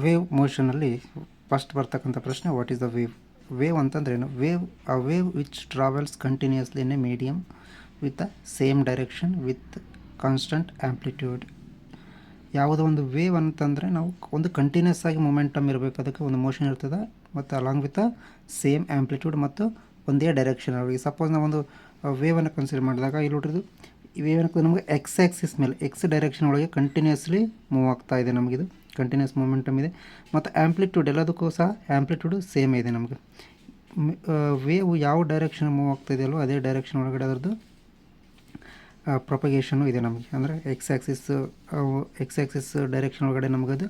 Wave ಮೋಷನಲ್ಲಿ first ಬರ್ತಕ್ಕಂಥ ಪ್ರಶ್ನೆ, what is the wave? Wave ಅಂತಂದ್ರೇನು? A wave which travels continuously in a medium with the same direction with constant amplitude. ಯಾವುದೋ ಒಂದು wave ಅಂತಂದರೆ ನಾವು ಒಂದು ಕಂಟಿನ್ಯೂಸ್ ಆಗಿ ಮೊಮೆಂಟಮ್ ಇರಬೇಕು, ಅದಕ್ಕೆ ಒಂದು ಮೋಷನ್ ಇರ್ತದೆ, ಮತ್ತು ಅಲಾಂಗ್ ವಿತ್ ಸೇಮ್ ಆ್ಯಂಪ್ಲಿಟ್ಯೂಡ್ ಮತ್ತು ಒಂದೇ ಡೈರೆಕ್ಷನ್. ಈಗ ಸಪೋಸ್ ನಾವೊಂದು ವೇವನ್ನು ಕನ್ಸಿಡರ್ ಮಾಡಿದಾಗ ಇಲ್ಲಿ ನೋಡ್ರಿದು ಈ ವೇವ್ ನಮಗೆ ಎಕ್ಸ್ ಆ್ಯಕ್ಸಿಸ್ ಮೇಲೆ ಎಕ್ಸ್ ಡೈರೆಕ್ಷನ್ ಒಳಗೆ ಕಂಟಿನ್ಯೂಸ್ಲಿ ಮೂವ್ ಆಗ್ತಾ ಇದೆ. ನಮಗಿದು ಕಂಟಿನ್ಯೂಸ್ ಮೊಮೆಂಟಮ್ ಇದೆ, ಮತ್ತು ಆ್ಯಂಪ್ಲಿಟ್ಯೂಡ್ ಎಲ್ಲದಕ್ಕೂ ಸಹ ಆ್ಯಂಪ್ಲಿಟ್ಯೂಡು ಸೇಮ್ ಇದೆ. ನಮಗೆ ವೇವ್ ಯಾವ ಡೈರೆಕ್ಷನ್ ಮೂವ್ ಆಗ್ತಾ ಇದೆಯಲ್ಲೋ ಅದೇ ಡೈರೆಕ್ಷನ್ ಒಳಗಡೆ ಅದರದ್ದು ಪ್ರೊಪಗೇಷನು ಇದೆ ನಮಗೆ. ಅಂದರೆ ಎಕ್ಸ್ ಆ್ಯಕ್ಸಿಸ್ ಡೈರೆಕ್ಷನ್ ಒಳಗಡೆ ನಮಗದು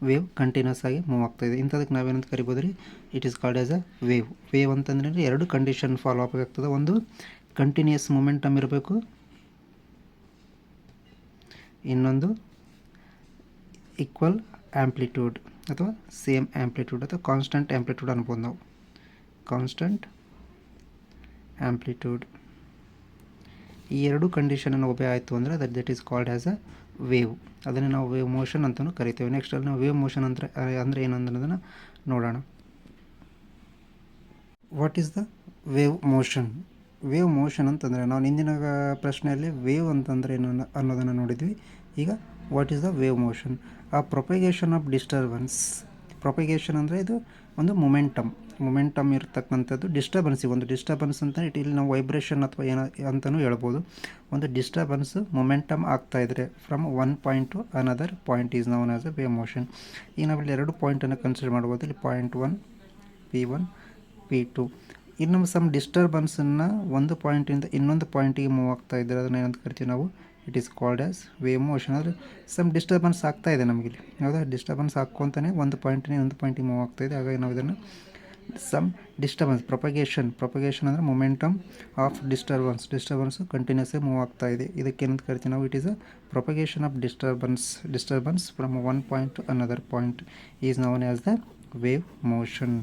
ವೇವ್ ಕಂಟಿನ್ಯೂಸ್ ಆಗಿ ಮೂವ್ ಆಗ್ತಾಯಿದೆ. ಇಂಥದಕ್ಕೆ ನಾವೇನಂತ ಕರಿಬೋದು ರೀ? It is called as a wave. Wave ಅಂತಂದ್ರೆ ಎರಡು ಕಂಡೀಷನ್ ಫಾಲೋ ಅಪ್ ಆಗ್ತದೆ. ಒಂದು ಕಂಟಿನ್ಯೂಸ್ ಮೊಮೆಂಟಮ್ ಇರಬೇಕು, ಇನ್ನೊಂದು ಈಕ್ವಲ್ ಆ್ಯಂಪ್ಲಿಟ್ಯೂಡ್ ಅಥವಾ ಸೇಮ್ ಆ್ಯಂಪ್ಲಿಟ್ಯೂಡ್ ಅಥವಾ ಕಾನ್ಸ್ಟಂಟ್ ಆ್ಯಂಪ್ಲಿಟ್ಯೂಡ್ ಅನ್ಬೋದು ನಾವು. ಕಾನ್ಸ್ಟಂಟ್ ಆ್ಯಂಪ್ಲಿಟ್ಯೂಡ್ ಈ ಎರಡು ಕಂಡೀಷನನ್ನು ಒಬ್ಬೆ ಆಯಿತು ಅಂದರೆ that is called as a wave. ಅದನ್ನೇ ನಾವು ವೇವ್ ಮೋಷನ್ ಅಂತಲೂ ಕರಿತೇವೆ. ನೆಕ್ಸ್ಟ್ ಅಲ್ಲಿ ನಾವು ವೇವ್ ಮೋಷನ್ ಅಂದರೆ ಏನು ಅನ್ನೋದನ್ನು ನೋಡೋಣ. What is the wave motion? Wave motion ಅಂತಂದರೆ ನಾವು ಹಿಂದಿನ ಪ್ರಶ್ನೆಯಲ್ಲಿ ವೇವ್ ಅಂತಂದರೆ ಏನು ಅನ್ನೋದನ್ನು ನೋಡಿದ್ವಿ. ಈಗ what is the wave motion? ಆ ಪ್ರೊಪಗೇಷನ್ ಆಫ್ ಡಿಸ್ಟರ್ಬೆನ್ಸ್. ಪ್ರೊಪಗೇಷನ್ ಅಂದರೆ ಇದು ಒಂದು ಮೊಮೆಂಟಮ್ ಇರತಕ್ಕಂಥದ್ದು ಡಿಸ್ಟರ್ಬೆನ್ಸಿಗೆ. ಒಂದು ಡಿಸ್ಟರ್ಬೆನ್ಸ್ ಅಂತ ಇಲ್ಲಿ ನಾವು ವೈಬ್ರೇಷನ್ ಅಥವಾ ಏನೋ ಅಂತಲೂ ಹೇಳ್ಬೋದು. ಒಂದು ಡಿಸ್ಟರ್ಬೆನ್ಸು ಮೊಮೆಂಟಮ್ ಆಗ್ತಾಯಿದ್ರೆ from one point to another point is known as a wave motion. ಈಗ ನಾವಿಲ್ಲಿ ಎರಡು ಪಾಯಿಂಟನ್ನು ಕನ್ಸಿಡರ್ ಮಾಡ್ಬೋದು. ಇಲ್ಲಿ ಪಾಯಿಂಟ್ 1 P1 P2. ಇನ್ನು ಸಮ್ ಡಿಸ್ಟರ್ಬೆನ್ಸನ್ನು ಒಂದು ಪಾಯಿಂಟಿಂದ ಇನ್ನೊಂದು ಪಾಯಿಂಟಿಗೆ ಮೂವ್ ಆಗ್ತಾ ಇದ್ದರೆ ಅದನ್ನು ಏನಂತ ಕರಿತೀವಿ ನಾವು? It is called as wave motion. ಆದರೆ ಸಮ್ ಡಿಸ್ಟರ್ಬೆನ್ಸ್ ಆಗ್ತಾ ಇದೆ ನಮಗಿಲ್ಲಿ, ಯಾವುದೋ ಡಿಸ್ಟರ್ಬೆನ್ಸ್ ಹಾಕ್ಕೊತಾನೆ ಒಂದು ಪಾಯಿಂಟಿನ ಇನ್ನೊಂದು ಪಾಯಿಂಟಿಗೆ ಮೂವ್ ಆಗ್ತಾ ಇದೆ. ಹಾಗಾಗಿ ನಾವು ಇದನ್ನು ಸಮ್ ಡಿಸ್ಟರ್ಬೆನ್ಸ್ ಪ್ರೊಪಗೇಷನ್ ಅಂದರೆ ಮೊಮೆಂಟಮ್ ಆಫ್ ಡಿಸ್ಟರ್ಬೆನ್ಸು ಕಂಟಿನ್ಯೂಸ್ ಆಗಿ ಮೂವ್ ಆಗ್ತಾ ಇದೆ. ಇದಕ್ಕೆ ಏನಂತ ಕರಿತೀವಿ ನಾವು? It is a propagation of disturbance from one point to another point is known as the wave motion.